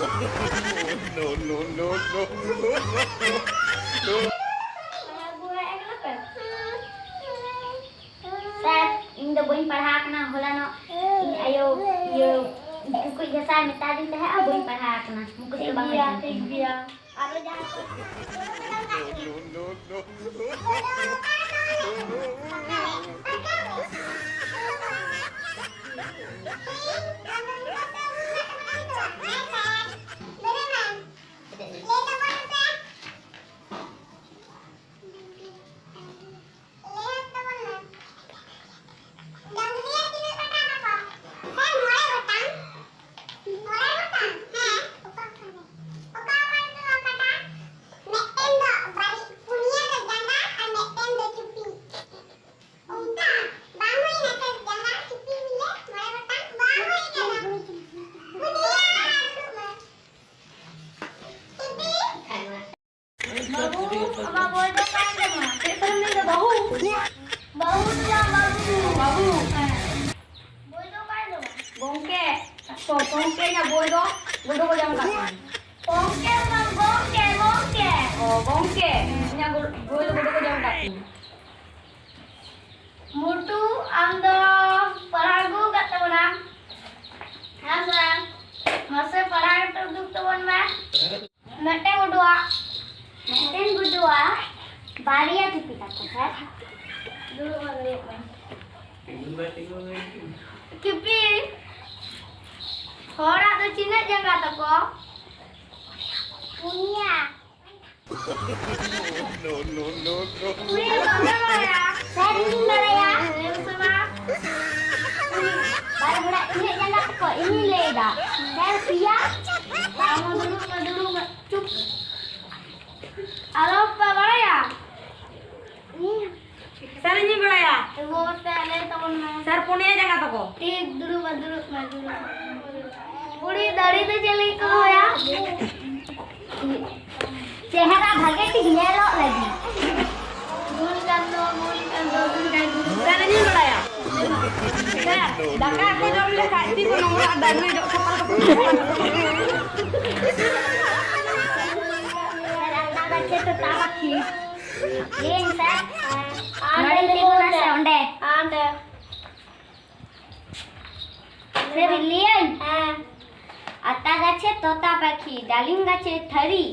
इन दो बोई पढ़ा कना होला न आयो ये कुछ जैसा मिटा दिन है अब बोई पढ़ा कना मुझे तो बांग ठीक बिया आरो जा Mutu ando paragu kata orang, apa? Masa paragu terduk tuan mah, nete gudua, baria tipi kata kan? Dulu baria kan? Tipi, orang tu Cina jangan kata kok, punya. No. Punya bangga ya. Sering beraya, sama. Baru ini jangan kok ini leda. Saya pia, kamu dulu cup. Alo apa beraya? Ini. Sering ini beraya. Ibu tele teman. Sar punya jangan toko. Tik dulu. Puri dari tu jeli kau ya. Cehara भागे ठीक नेलो लगी मूल कर दो sir नहीं बढ़ाया sir डका को जब ले खाती को नंबर डाल में जो सफल को सर अंडा बच्चे तो तावा की ये सर आंडे लेना से आंडे सर लियन आता गच्छे तोता पक्षी डालिंग गच्छे थरी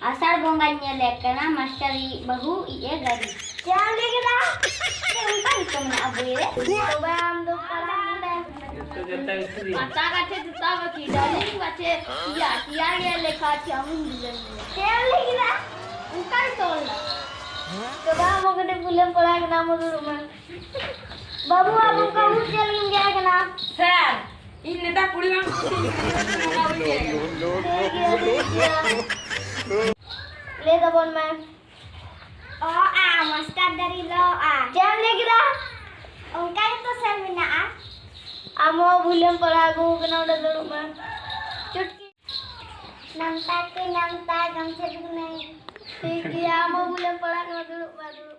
आषाढ़ बोंगा ने कना मास्टरी बहु ये गरी क्या लेकेदा उनका ही तो ना अब ये तो हम दो पढ़ा तो जता इसरी आता काचे तता बकी डालिंग काचे या लेखा छे हम दिलन क्या लेकेदा उनका ही तो ना तो हम मगने फुले पढ़ा के नाम में बाबू अब कहू चलिंग गया के नाम सर इन नेता पुड़ी में ले दो बोल मैं master dari lo jangan lagi dah उनका itu sel mina amo bulan pelagu kena udah dulu mah cutki namta gamse dulu nih amo bulan pelagu dulu